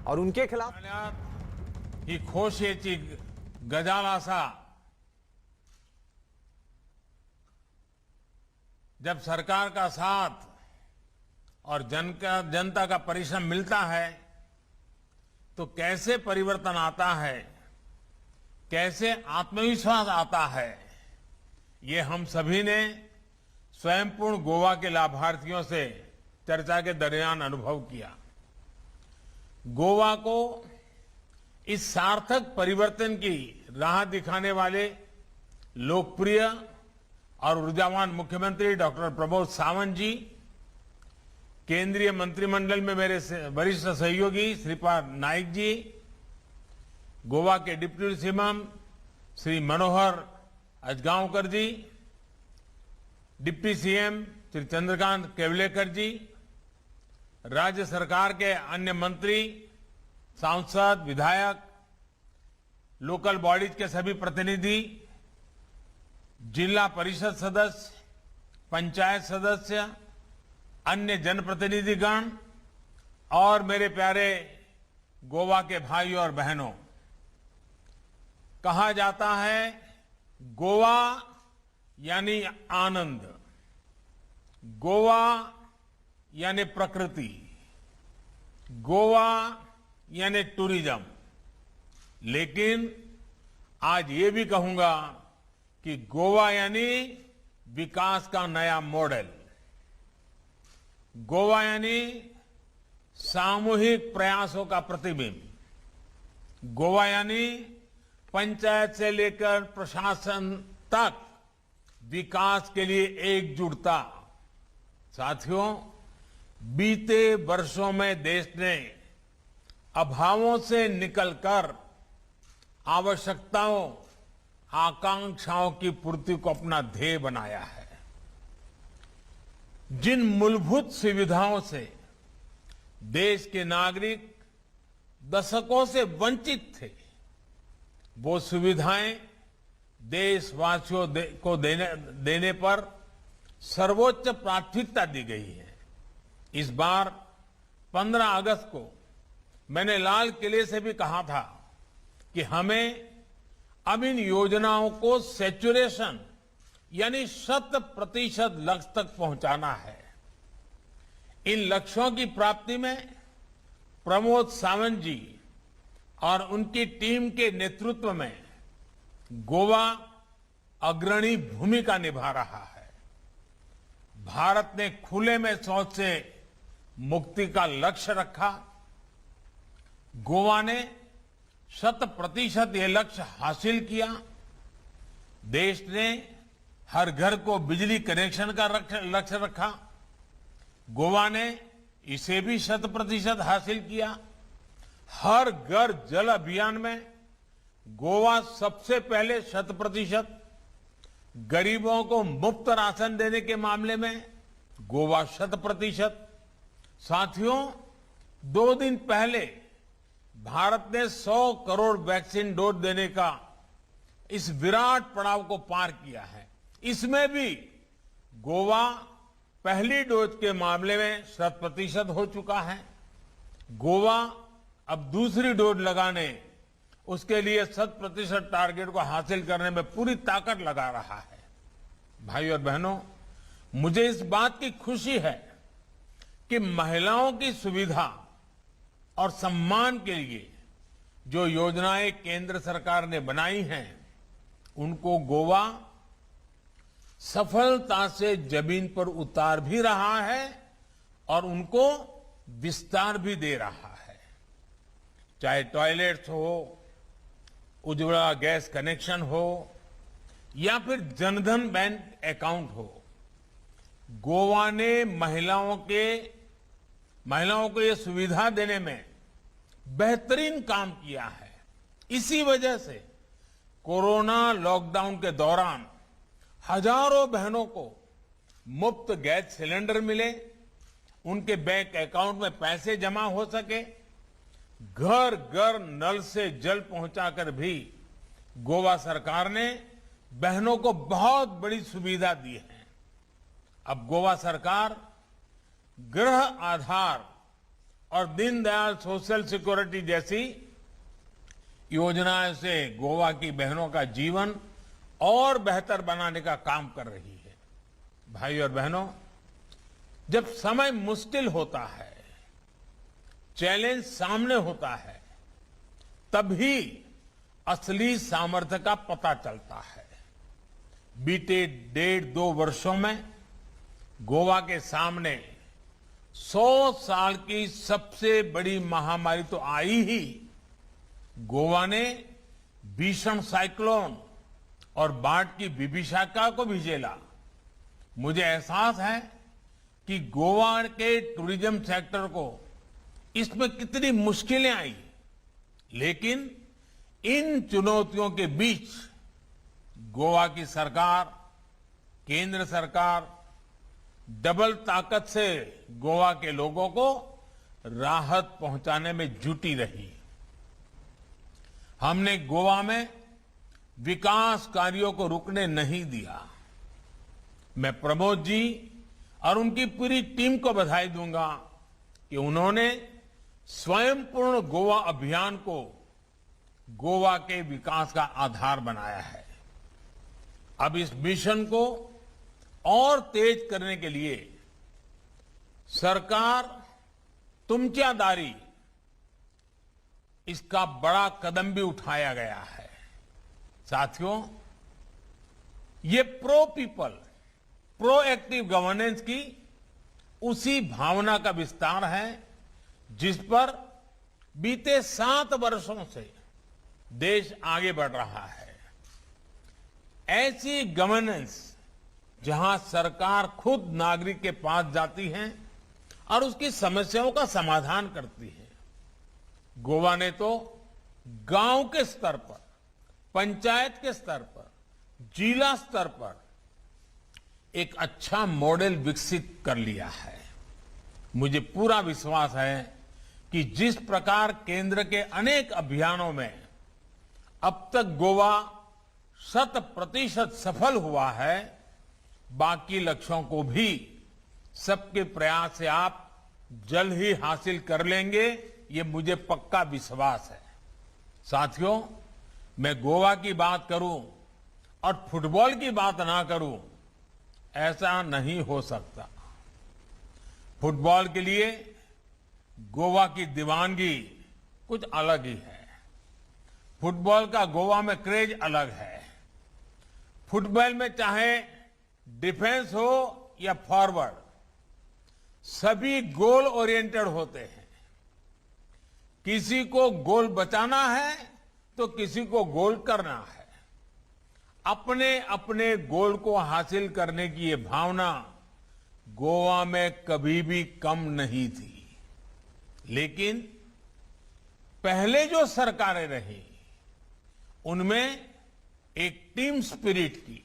और उनके खिलाफ ही खोशेची गजालासा जब सरकार का साथ और जनता का परिश्रम मिलता है तो कैसे परिवर्तन आता है, कैसे आत्मविश्वास आता है, ये हम सभी ने स्वयंपूर्ण गोवा के लाभार्थियों से चर्चा के दरमियान अनुभव किया। गोवा को इस सार्थक परिवर्तन की राह दिखाने वाले लोकप्रिय और ऊर्जावान मुख्यमंत्री डॉक्टर प्रमोद सावंत जी, केंद्रीय मंत्रिमंडल में मेरे वरिष्ठ सहयोगी श्रीपाद नाइक जी, गोवा के डिप्टी सीएम श्री मनोहर अजगांवकर जी, डिप्टी सीएम श्री चंद्रकांत केवलेकर जी, राज्य सरकार के अन्य मंत्री, सांसद, विधायक, लोकल बॉडीज के सभी प्रतिनिधि, जिला परिषद सदस्य, पंचायत सदस्य, अन्य जनप्रतिनिधिगण और मेरे प्यारे गोवा के भाइयों और बहनों, कहा जाता है गोवा यानी आनंद, गोवा यानी प्रकृति, गोवा यानी टूरिज्म। लेकिन आज ये भी कहूंगा कि गोवा यानी विकास का नया मॉडल, गोवा यानी सामूहिक प्रयासों का प्रतिबिंब, गोवा यानी पंचायत से लेकर प्रशासन तक विकास के लिए एकजुटता। साथियों, बीते वर्षों में देश ने अभावों से निकलकर आवश्यकताओं, आकांक्षाओं की पूर्ति को अपना ध्येय बनाया है। जिन मूलभूत सुविधाओं से देश के नागरिक दशकों से वंचित थे, वो सुविधाएं देशवासियों को देने पर सर्वोच्च प्राथमिकता दी गई है। इस बार 15 अगस्त को मैंने लाल किले से भी कहा था कि हमें अब इन योजनाओं को सैचुरेशन यानी 100% लक्ष्य तक पहुंचाना है। इन लक्ष्यों की प्राप्ति में प्रमोद सावंत जी और उनकी टीम के नेतृत्व में गोवा अग्रणी भूमिका निभा रहा है। भारत ने खुले में शौच से मुक्ति का लक्ष्य रखा। गोवा ने 100% ये लक्ष्य हासिल किया। देश ने हर घर को बिजली कनेक्शन का लक्ष्य रखा। गोवा ने इसे भी 100% हासिल किया। हर घर जल अभियान में गोवा सबसे पहले 100%, गरीबों को मुफ्त राशन देने के मामले में गोवा 100%। साथियों, 2 दिन पहले भारत ने 100 करोड़ वैक्सीन डोज देने का इस विराट पड़ाव को पार किया है। इसमें भी गोवा पहली डोज के मामले में 100% हो चुका है। गोवा अब दूसरी डोज लगाने, उसके लिए 100% टारगेट को हासिल करने में पूरी ताकत लगा रहा है। भाइयों और बहनों, मुझे इस बात की खुशी है कि महिलाओं की सुविधा और सम्मान के लिए जो योजनाएं केंद्र सरकार ने बनाई हैं, उनको गोवा सफलता से जमीन पर उतार भी रहा है और उनको विस्तार भी दे रहा है। चाहे टॉयलेट्स हो, उज्ज्वला गैस कनेक्शन हो या फिर जनधन बैंक अकाउंट हो, गोवा ने महिलाओं को ये सुविधा देने में बेहतरीन काम किया है। इसी वजह से कोरोना लॉकडाउन के दौरान हजारों बहनों को मुफ्त गैस सिलेंडर मिले, उनके बैंक अकाउंट में पैसे जमा हो सके, घर घर नल से जल पहुंचाकर भी गोवा सरकार ने बहनों को बहुत बड़ी सुविधा दी है। अब गोवा सरकार गृह आधार और दीनदयाल सोशल सिक्योरिटी जैसी योजनाओं से गोवा की बहनों का जीवन और बेहतर बनाने का काम कर रही है। भाई और बहनों, जब समय मुश्किल होता है, चैलेंज सामने होता है, तभी असली सामर्थ्य का पता चलता है। बीते 1.5-2 वर्षों में गोवा के सामने 100 साल की सबसे बड़ी महामारी तो आई ही, गोवा ने भीषण साइक्लोन और बाढ़ की विभीषिका को भी झेला। मुझे एहसास है कि गोवा के टूरिज्म सेक्टर को इसमें कितनी मुश्किलें आई, लेकिन इन चुनौतियों के बीच गोवा की सरकार, केंद्र सरकार डबल ताकत से गोवा के लोगों को राहत पहुंचाने में जुटी रही। हमने गोवा में विकास कार्यों को रुकने नहीं दिया। मैं प्रमोद जी और उनकी पूरी टीम को बधाई दूंगा कि उन्होंने स्वयं पूर्ण गोवा अभियान को गोवा के विकास का आधार बनाया है। अब इस मिशन को और तेज करने के लिए सरकार तुमच्या दारी इसका बड़ा कदम भी उठाया गया है। साथियों, ये प्रो पीपल, प्रोएक्टिव गवर्नेंस की उसी भावना का विस्तार है जिस पर बीते 7 वर्षों से देश आगे बढ़ रहा है। ऐसी गवर्नेंस जहां सरकार खुद नागरिक के पास जाती है और उसकी समस्याओं का समाधान करती है। गोवा ने तो गांव के स्तर पर, पंचायत के स्तर पर, जिला स्तर पर एक अच्छा मॉडल विकसित कर लिया है। मुझे पूरा विश्वास है कि जिस प्रकार केंद्र के अनेक अभियानों में अब तक गोवा 100% सफल हुआ है, बाकी लक्ष्यों को भी सबके प्रयास से आप जल्द ही हासिल कर लेंगे, ये मुझे पक्का विश्वास है। साथियों, मैं गोवा की बात करूं और फुटबॉल की बात ना करूं, ऐसा नहीं हो सकता। फुटबॉल के लिए गोवा की दीवानगी कुछ अलग ही है। फुटबॉल का गोवा में क्रेज अलग है। फुटबॉल में चाहे डिफेंस हो या फॉरवर्ड, सभी गोल ओरिएंटेड होते हैं। किसी को गोल बचाना है तो किसी को गोल करना है। अपने अपने गोल को हासिल करने की ये भावना गोवा में कभी भी कम नहीं थी। लेकिन पहले जो सरकारें रही, उनमें एक टीम स्पिरिट की,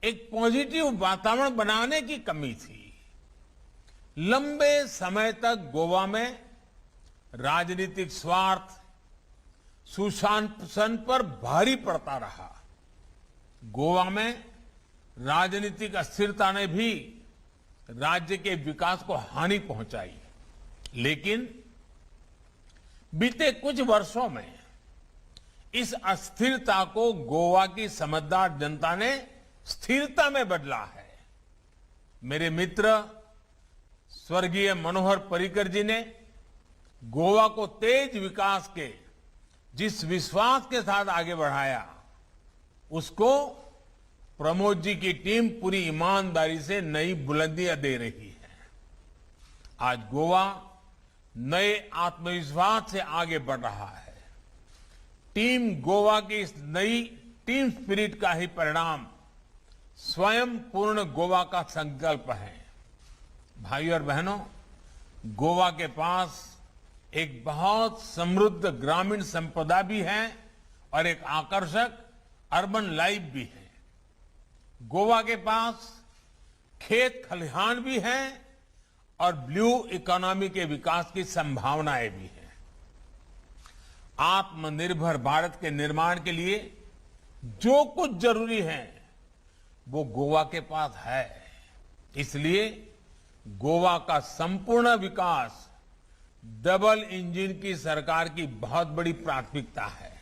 एक पॉजिटिव वातावरण बनाने की कमी थी। लंबे समय तक गोवा में राजनीतिक स्वार्थ सुशासन पर भारी पड़ता रहा। गोवा में राजनीतिक अस्थिरता ने भी राज्य के विकास को हानि पहुंचाई। लेकिन बीते कुछ वर्षों में इस अस्थिरता को गोवा की समझदार जनता ने स्थिरता में बदला है। मेरे मित्र स्वर्गीय मनोहर पर्रिकर जी ने गोवा को तेज विकास के जिस विश्वास के साथ आगे बढ़ाया, उसको प्रमोद जी की टीम पूरी ईमानदारी से नई बुलंदियां दे रही है। आज गोवा नए आत्मविश्वास से आगे बढ़ रहा है। टीम गोवा की इस नई टीम स्पिरिट का ही परिणाम स्वयं पूर्ण गोवा का संकल्प है। भाई और बहनों, गोवा के पास एक बहुत समृद्ध ग्रामीण संपदा भी है और एक आकर्षक अर्बन लाइफ भी है। गोवा के पास खेत खलिहान भी है और ब्लू इकोनॉमी के विकास की संभावनाएं भी हैं। आत्मनिर्भर भारत के निर्माण के लिए जो कुछ जरूरी है वो गोवा के पास है। इसलिए गोवा का संपूर्ण विकास डबल इंजन की सरकार की बहुत बड़ी प्राथमिकता है।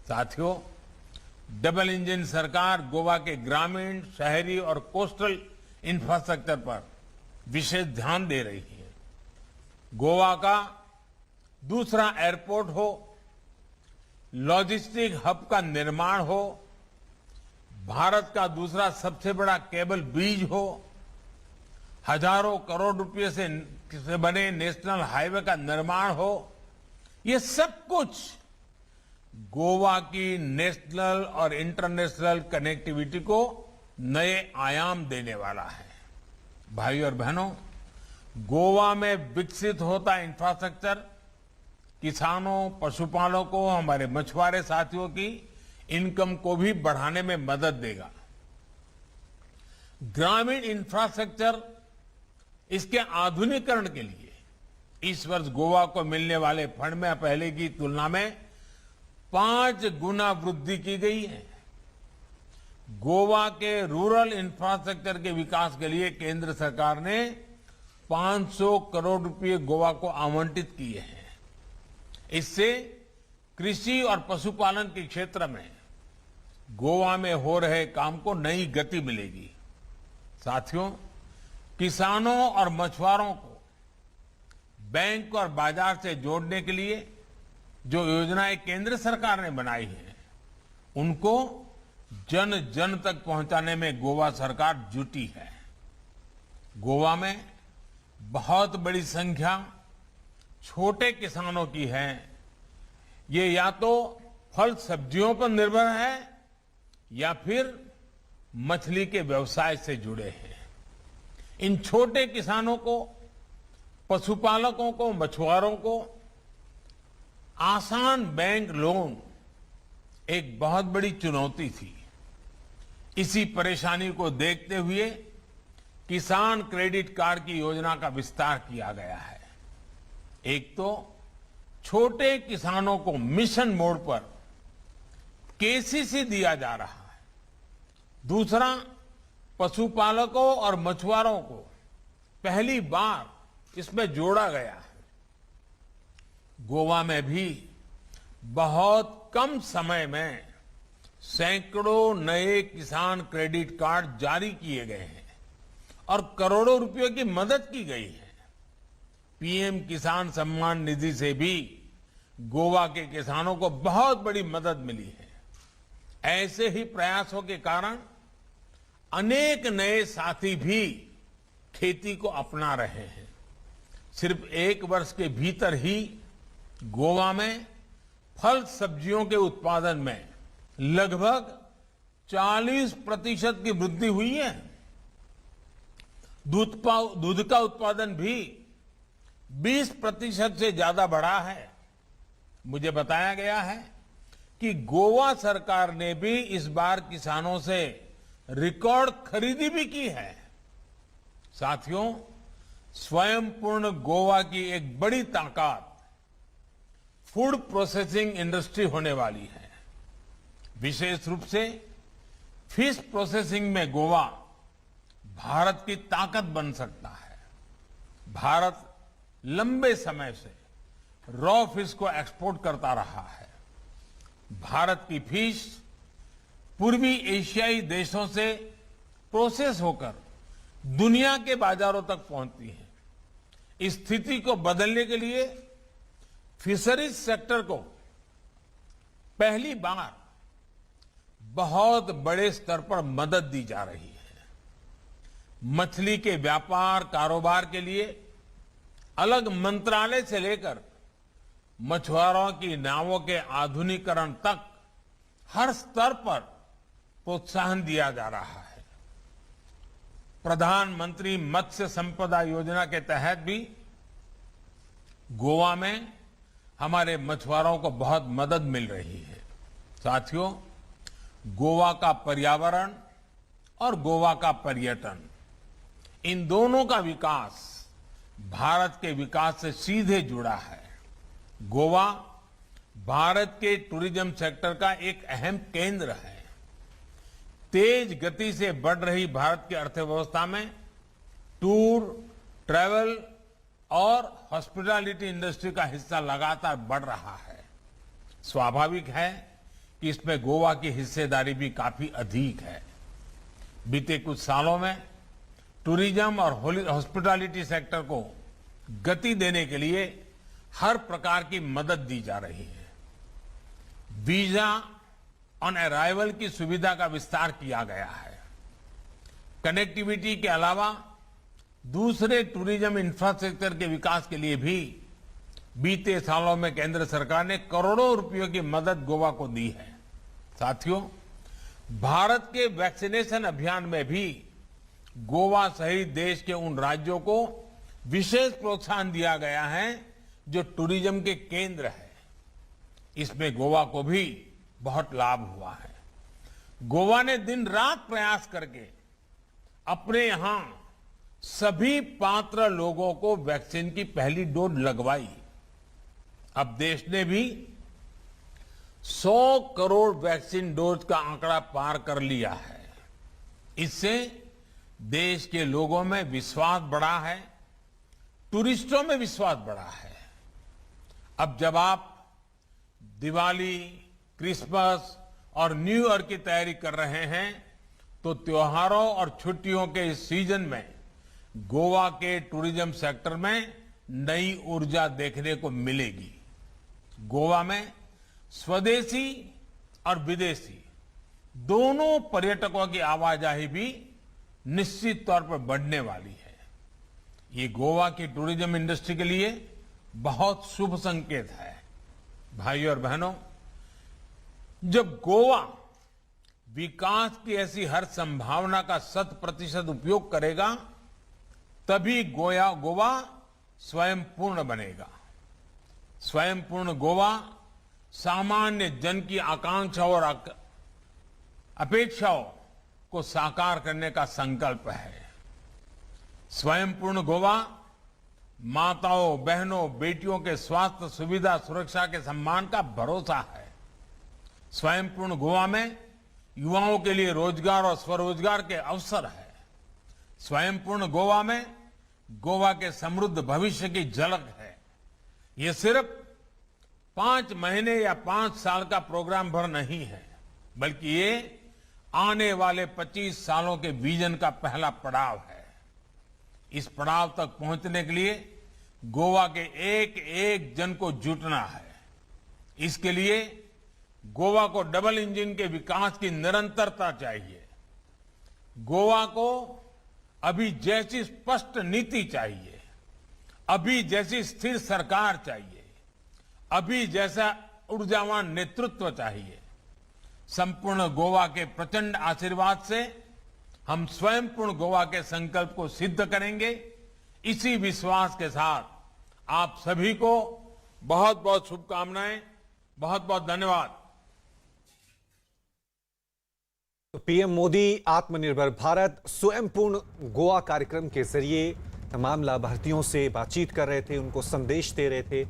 साथियों, डबल इंजन सरकार गोवा के ग्रामीण, शहरी और कोस्टल इंफ्रास्ट्रक्चर पर विशेष ध्यान दे रही है। गोवा का दूसरा एयरपोर्ट हो, लॉजिस्टिक हब का निर्माण हो, भारत का दूसरा सबसे बड़ा केबल ब्रिज हो, हजारों करोड़ रुपए से बने नेशनल हाईवे का निर्माण हो, ये सब कुछ गोवा की नेशनल और इंटरनेशनल कनेक्टिविटी को नए आयाम देने वाला है। भाइयों और बहनों, गोवा में विकसित होता इंफ्रास्ट्रक्चर किसानों, पशुपालकों, हमारे मछुआरे साथियों की इनकम को भी बढ़ाने में मदद देगा। ग्रामीण इंफ्रास्ट्रक्चर, इसके आधुनिकीकरण के लिए इस वर्ष गोवा को मिलने वाले फंड में पहले की तुलना में 5 गुना वृद्धि की गई है। गोवा के रूरल इंफ्रास्ट्रक्चर के विकास के लिए केंद्र सरकार ने 500 करोड़ रुपए गोवा को आवंटित किए हैं। इससे कृषि और पशुपालन के क्षेत्र में गोवा में हो रहे काम को नई गति मिलेगी। साथियों, किसानों और मछुआरों को बैंक और बाजार से जोड़ने के लिए जो योजनाएं केंद्र सरकार ने बनाई हैं, उनको जन जन तक पहुंचाने में गोवा सरकार जुटी है। गोवा में बहुत बड़ी संख्या छोटे किसानों की है। ये या तो फल सब्जियों पर निर्भर है या फिर मछली के व्यवसाय से जुड़े हैं। इन छोटे किसानों को, पशुपालकों को, मछुआरों को आसान बैंक लोन एक बहुत बड़ी चुनौती थी। इसी परेशानी को देखते हुए किसान क्रेडिट कार्ड की योजना का विस्तार किया गया है। एक तो छोटे किसानों को मिशन मोड पर केसीसी दिया जा रहा है, दूसरा पशुपालकों और मछुआरों को पहली बार इसमें जोड़ा गया है। गोवा में भी बहुत कम समय में सैकड़ों नए किसान क्रेडिट कार्ड जारी किए गए हैं और करोड़ों रुपयों की मदद की गई है। पीएम किसान सम्मान निधि से भी गोवा के किसानों को बहुत बड़ी मदद मिली है। ऐसे ही प्रयासों के कारण अनेक नए साथी भी खेती को अपना रहे हैं। सिर्फ 1 वर्ष के भीतर ही गोवा में फल सब्जियों के उत्पादन में लगभग 40% की वृद्धि हुई है। दूध का उत्पादन भी 20% से ज्यादा बढ़ा है। मुझे बताया गया है कि गोवा सरकार ने भी इस बार किसानों से रिकॉर्ड खरीदी भी की है। साथियों, स्वयं पूर्ण गोवा की एक बड़ी ताकत फूड प्रोसेसिंग इंडस्ट्री होने वाली है। विशेष रूप से फिश प्रोसेसिंग में गोवा भारत की ताकत बन सकता है। भारत लंबे समय से रॉ फिश को एक्सपोर्ट करता रहा है। भारत की फिश पूर्वी एशियाई देशों से प्रोसेस होकर दुनिया के बाजारों तक पहुंचती है। इस स्थिति को बदलने के लिए फिशरीज सेक्टर को पहली बार बहुत बड़े स्तर पर मदद दी जा रही है। मछली के व्यापार कारोबार के लिए अलग मंत्रालय से लेकर मछुआरों की नावों के आधुनिकीकरण तक हर स्तर पर प्रोत्साहन दिया जा रहा है। प्रधानमंत्री मत्स्य संपदा योजना के तहत भी गोवा में हमारे मछुआरों को बहुत मदद मिल रही है। साथियों, गोवा का पर्यावरण और गोवा का पर्यटन, इन दोनों का विकास भारत के विकास से सीधे जुड़ा है। गोवा भारत के टूरिज्म सेक्टर का एक अहम केंद्र है। तेज गति से बढ़ रही भारत की अर्थव्यवस्था में टूर, ट्रैवल और हॉस्पिटैलिटी इंडस्ट्री का हिस्सा लगातार बढ़ रहा है। स्वाभाविक है कि इसमें गोवा की हिस्सेदारी भी काफी अधिक है। बीते कुछ सालों में टूरिज्म और हॉस्पिटैलिटी सेक्टर को गति देने के लिए हर प्रकार की मदद दी जा रही है। वीजा ऑन अराइवल की सुविधा का विस्तार किया गया है। कनेक्टिविटी के अलावा दूसरे टूरिज्म इंफ्रास्ट्रक्चर के विकास के लिए भी बीते सालों में केंद्र सरकार ने करोड़ों रुपयों की मदद गोवा को दी है। साथियों, भारत के वैक्सीनेशन अभियान में भी गोवा सहित देश के उन राज्यों को विशेष प्रोत्साहन दिया गया है जो टूरिज्म के केंद्र है। इसमें गोवा को भी बहुत लाभ हुआ है। गोवा ने दिन रात प्रयास करके अपने यहां सभी पात्र लोगों को वैक्सीन की पहली डोज लगवाई। अब देश ने भी 100 करोड़ वैक्सीन डोज का आंकड़ा पार कर लिया है। इससे देश के लोगों में विश्वास बढ़ा है, टूरिस्टों में विश्वास बढ़ा है। अब जब आप दिवाली, क्रिसमस और न्यू ईयर की तैयारी कर रहे हैं तो त्योहारों और छुट्टियों के इस सीजन में गोवा के टूरिज्म सेक्टर में नई ऊर्जा देखने को मिलेगी। गोवा में स्वदेशी और विदेशी दोनों पर्यटकों की आवाजाही भी निश्चित तौर पर बढ़ने वाली है। ये गोवा की टूरिज्म इंडस्ट्री के लिए बहुत शुभ संकेत है। भाइयों और बहनों, जब गोवा विकास की ऐसी हर संभावना का 100% उपयोग करेगा तभी गोवा स्वयं पूर्ण बनेगा। स्वयं पूर्ण गोवा सामान्य जन की आकांक्षाओं और अपेक्षाओं को साकार करने का संकल्प है। स्वयं पूर्ण गोवा माताओं, बहनों, बेटियों के स्वास्थ्य, सुविधा, सुरक्षा के सम्मान का भरोसा है। स्वयं पूर्ण गोवा में युवाओं के लिए रोजगार और स्वरोजगार के अवसर है। स्वयं पूर्ण गोवा में गोवा के समृद्ध भविष्य की झलक है। ये सिर्फ 5 महीने या 5 साल का प्रोग्राम भर नहीं है, बल्कि ये आने वाले 25 सालों के विजन का पहला पड़ाव है। इस पड़ाव तक पहुंचने के लिए गोवा के एक एक जन को जुटना है। इसके लिए गोवा को डबल इंजन के विकास की निरंतरता चाहिए। गोवा को अभी जैसी स्पष्ट नीति चाहिए, अभी जैसी स्थिर सरकार चाहिए, अभी जैसा ऊर्जावान नेतृत्व चाहिए। संपूर्ण गोवा के प्रचंड आशीर्वाद से हम स्वयं पूर्ण गोवा के संकल्प को सिद्ध करेंगे। इसी विश्वास के साथ आप सभी को बहुत बहुत शुभकामनाएं, बहुत बहुत धन्यवाद। तो पीएम मोदी आत्मनिर्भर भारत स्वयं पूर्ण गोवा कार्यक्रम के जरिए तमाम लाभार्थियों से बातचीत कर रहे थे, उनको संदेश दे रहे थे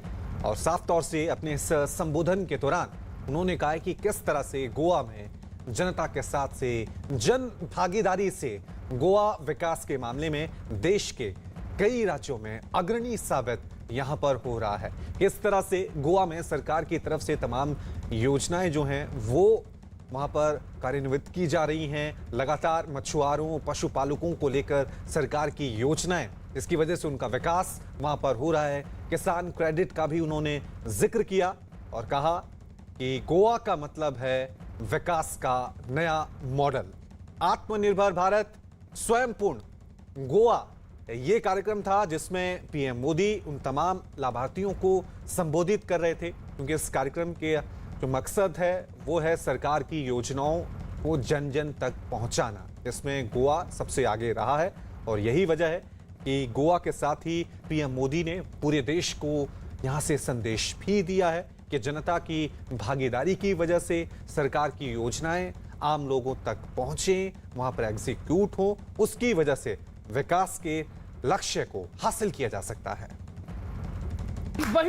और साफ तौर से अपने इस संबोधन के दौरान उन्होंने कहा कि किस तरह से गोवा में जनता के साथ से, जन भागीदारी से गोवा विकास के मामले में देश के कई राज्यों में अग्रणी साबित यहां पर हो रहा है। किस तरह से गोवा में सरकार की तरफ से तमाम योजनाएं जो हैं वो वहां पर कार्यान्वित की जा रही हैं। लगातार मछुआरों, पशुपालकों को लेकर सरकार की योजनाएं, इसकी वजह से उनका विकास वहां पर हो रहा है। किसान क्रेडिट का भी उन्होंने जिक्र किया और कहा कि गोवा का मतलब है विकास का नया मॉडल। आत्मनिर्भर भारत स्वयं पूर्ण गोवा ये कार्यक्रम था जिसमें पीएम मोदी उन तमाम लाभार्थियों को संबोधित कर रहे थे, क्योंकि इस कार्यक्रम के जो मकसद है वो है सरकार की योजनाओं को जन जन तक पहुंचाना। इसमें गोवा सबसे आगे रहा है और यही वजह है कि गोवा के साथ ही पीएम मोदी ने पूरे देश को यहां से संदेश भी दिया है कि जनता की भागीदारी की वजह से सरकार की योजनाएं आम लोगों तक पहुंचे, वहां पर एग्जीक्यूट हो, उसकी वजह से विकास के लक्ष्य को हासिल किया जा सकता है। वही